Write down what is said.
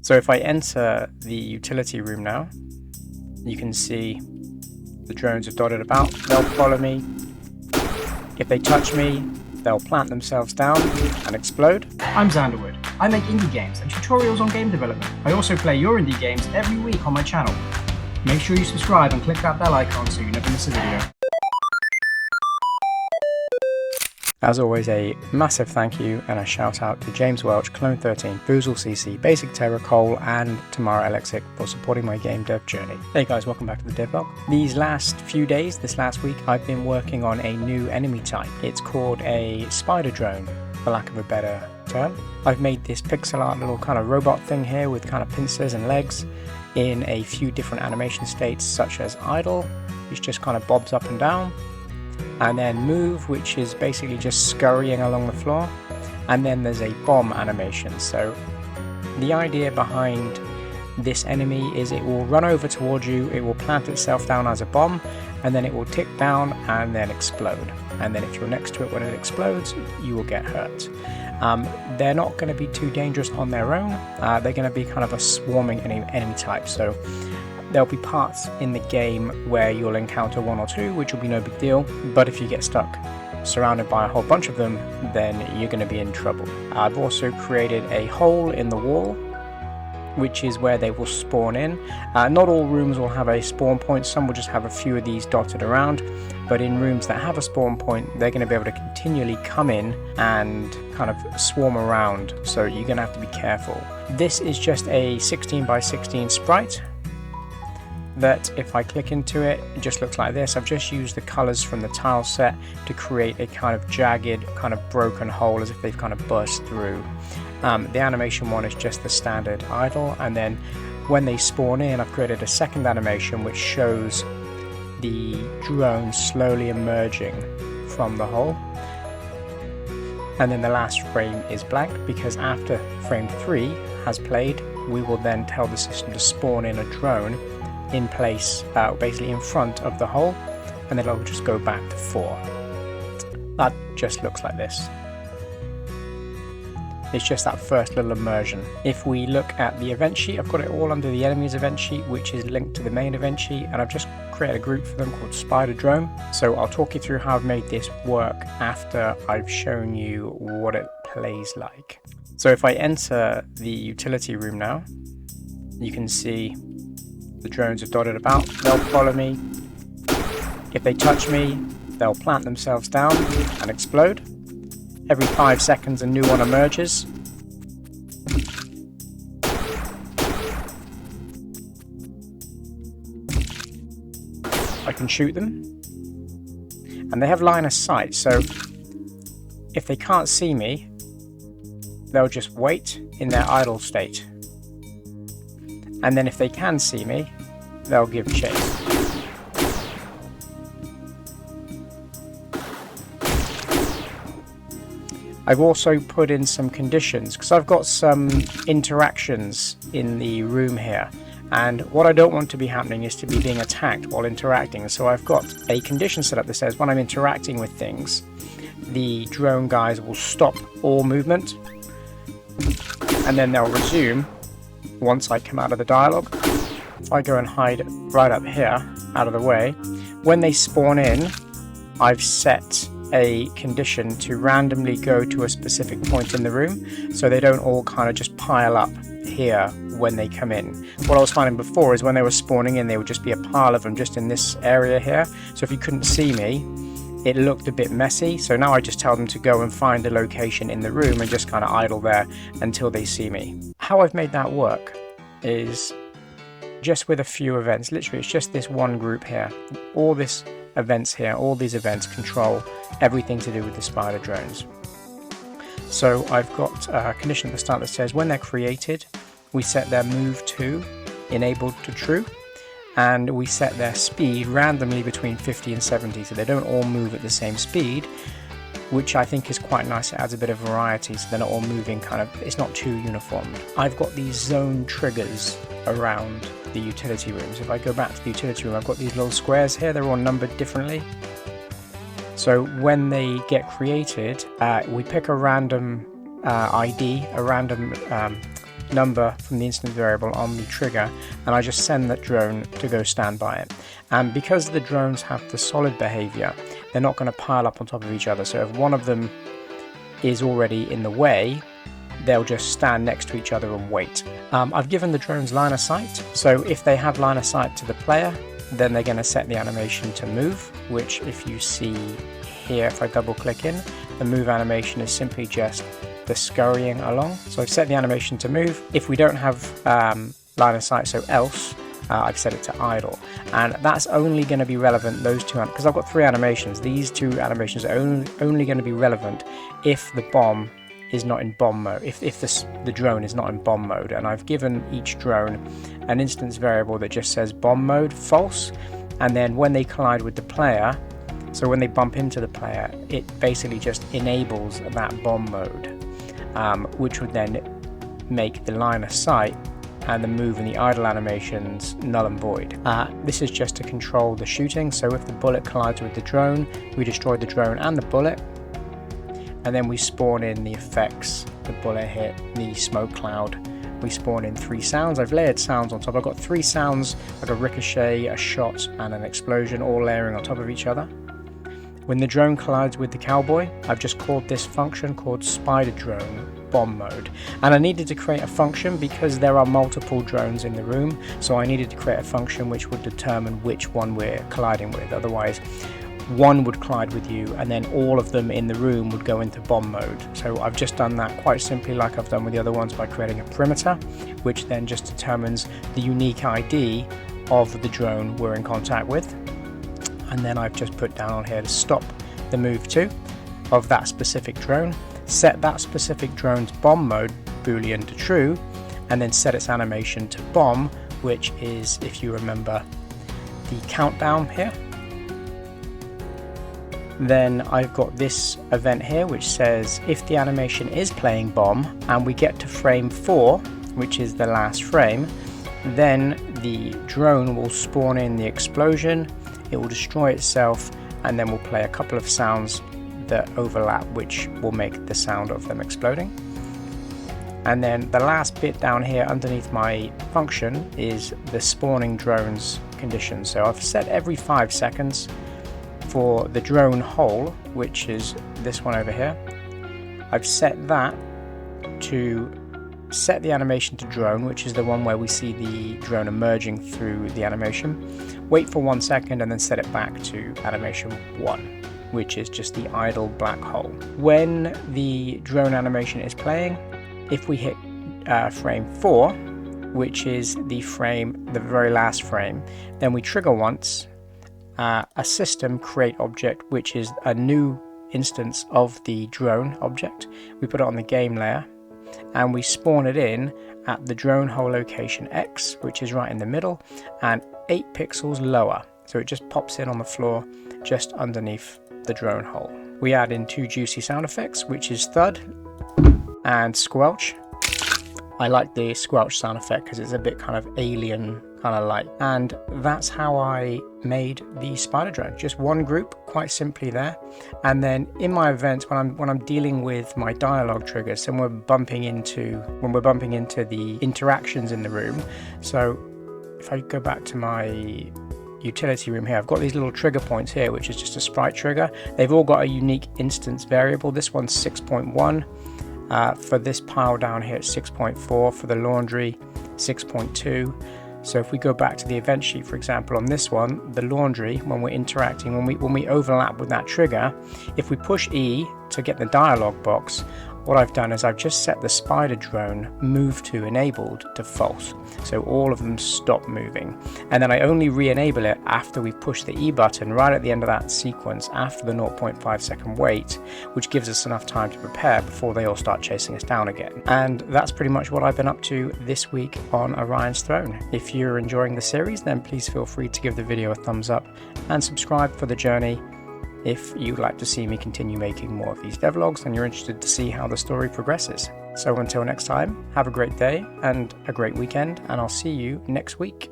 So if I enter the utility room now, you can see the drones are dotted about. They'll follow me. If they touch me, they'll plant themselves down and explode. I'm Xanderwood. I make indie games and tutorials on game development. I also play your indie games every week on my channel. Make sure you subscribe and click that bell icon so you never miss a video. As always, a massive thank you and a shout out to James Welch, Clone13, Boozle CC, Basic Terror, Cole, and Tamara Alexic for supporting my game dev journey. Hey guys, welcome back to the Devlog. These last few days, this last week, I've been working on a new enemy type. It's called a spider drone, for lack of a better term. I've made this pixel art little kind of robot thing here with kind of pincers and legs in a few different animation states, such as idle, which just kind of bobs up and down, and then move, which is basically just scurrying along the floor, and then there's a bomb animation. So the idea behind this enemy is it will run over towards you, it will plant itself down as a bomb, and then it will tick down and then explode. And then if you're next to it when it explodes, you will get hurt. They're not going to be too dangerous on their own. They're going to be kind of a swarming enemy type. So there'll be parts in the game where you'll encounter one or two, which will be no big deal, but if you get stuck surrounded by a whole bunch of them, then you're going to be in trouble. I've also created a hole in the wall, which is where they will spawn in. Not all rooms will have a spawn point, some will just have a few of these dotted around, but in rooms that have a spawn point, they're going to be able to continually come in and kind of swarm around, so you're going to have to be careful. This is just a 16 by 16 sprite that if I click into it, it just looks like this. I've just used the colors from the tile set to create a kind of jagged, kind of broken hole as if they've kind of burst through. The animation one is just the standard idle, and then when they spawn in, I've created a second animation which shows the drone slowly emerging from the hole. And then the last frame is blank, because after frame 3 has played, we will then tell the system to spawn in a drone in place, basically in front of the hole, and then it'll just go back to 4. That just looks like this. It's just that first little immersion. If we look at the event sheet, I've got it all under the enemies event sheet, which is linked to the main event sheet, and I've just created a group for them called Spider Drone. So I'll talk you through how I've made this work after I've shown you what it plays like. So if I enter the utility room now, you can see the drones are dotted about. They'll follow me. If they touch me, they'll plant themselves down and explode. Every 5 seconds a new one emerges. I can shoot them. And they have line of sight, so if they can't see me, they'll just wait in their idle state. And then if they can see me, they'll give chase. I've also put in some conditions, because I've got some interactions in the room here, and what I don't want to be happening is to be being attacked while interacting. So I've got a condition set up that says when I'm interacting with things, the drone guys will stop all movement, and then they'll resume once I come out of the dialogue. If I go and hide right up here, out of the way, when they spawn in, I've set a condition to randomly go to a specific point in the room, so they don't all kind of just pile up here when they come in. What I was finding before is when they were spawning in, there would just be a pile of them just in this area here, so if you couldn't see me, it looked a bit messy. So now I just tell them to go and find a location in the room and just kind of idle there until they see me. How I've made that work is just with a few events. Literally, it's just this one group here. All these events here, all these events control everything to do with the spider drones. So I've got a condition at the start that says when they're created, we set their move to enabled to true, and we set their speed randomly between 50 and 70, so they don't all move at the same speed, which I think is quite nice. It adds a bit of variety, so they're not all moving kind of, it's not too uniform. I've got these zone triggers around the utility rooms. If I go back to the utility room, I've got these little squares here, they're all numbered differently. So when they get created, we pick a random ID, a random number from the instance variable on the trigger, and I just send that drone to go stand by it. And because the drones have the solid behavior, they're not going to pile up on top of each other. So if one of them is already in the way, they'll just stand next to each other and wait. I've given the drones line of sight, so if they have line of sight to the player, then they're going to set the animation to move, which if you see here, if I double click in, the move animation is simply just the scurrying along. So I've set the animation to move. If we don't have line of sight, so else, I've set it to idle, and that's only going to be relevant, those two, because I've got 3 animations. These 2 animations are only going to be relevant if the bomb is not in bomb mode, if the drone is not in bomb mode. And I've given each drone an instance variable that just says bomb mode false, and then when they collide with the player, so when they bump into the player, it basically just enables that bomb mode, which would then make the line of sight and the move and the idle animations null and void. This is just to control the shooting, so if the bullet collides with the drone, we destroy the drone and the bullet, and then we spawn in the effects. The bullet hit, the smoke cloud. We spawn in 3 sounds. I've layered sounds on top. I've got 3 sounds, like a ricochet, a shot, and an explosion, all layering on top of each other. When the drone collides with the cowboy, I've just called this function called spider drone bomb mode. And I needed to create a function because there are multiple drones in the room, so I needed to create a function which would determine which one we're colliding with. Otherwise, one would collide with you and then all of them in the room would go into bomb mode. So I've just done that quite simply, like I've done with the other ones, by creating a perimeter, which then just determines the unique ID of the drone we're in contact with. And then I've just put down on here to stop the move to of that specific drone, set that specific drone's bomb mode boolean to true, and then set its animation to bomb, which is, if you remember, the countdown here. Then I've got this event here which says if the animation is playing bomb and we get to frame 4, which is the last frame, then the drone will spawn in the explosion, it will destroy itself, and then we'll play a couple of sounds that overlap, which will make the sound of them exploding. And then the last bit down here underneath my function is the spawning drones condition. So I've set every 5 seconds for the drone hole, which is this one over here. I've set that to set the animation to drone, which is the one where we see the drone emerging through the animation. Wait for 1 second and then set it back to animation 1, which is just the idle black hole. When the drone animation is playing, if we hit frame 4, which is the very last frame, then we trigger once, a system create object, which is a new instance of the drone object. We put it on the game layer and we spawn it in at the drone hole location X, which is right in the middle and 8 pixels lower. So it just pops in on the floor just underneath the drone hole. We add in 2 juicy sound effects, which is thud and squelch. I like the squelch sound effect because it's a bit kind of alien kind of light. And that's how I made the spider drone. Just one group, quite simply there. And then in my events, when I'm dealing with my dialogue triggers, and when we're bumping into the interactions in the room. So if I go back to my utility room here, I've got these little trigger points here, which is just a sprite trigger. They've all got a unique instance variable. This one's 6.1. For this pile down here, it's 6.4. For the laundry, 6.2. So if we go back to the event sheet, for example, on this one, the laundry, when we're interacting, when we overlap with that trigger, if we push E to get the dialog box, what I've done is I've just set the spider drone move to enabled to false. So all of them stop moving. And then I only re-enable it after we push the E button right at the end of that sequence after the 0.5 second wait, which gives us enough time to prepare before they all start chasing us down again. And that's pretty much what I've been up to this week on Orion's Throne. If you're enjoying the series, then please feel free to give the video a thumbs up and subscribe for the journey. If you'd like to see me continue making more of these devlogs and you're interested to see how the story progresses. So until next time, have a great day and a great weekend, and I'll see you next week.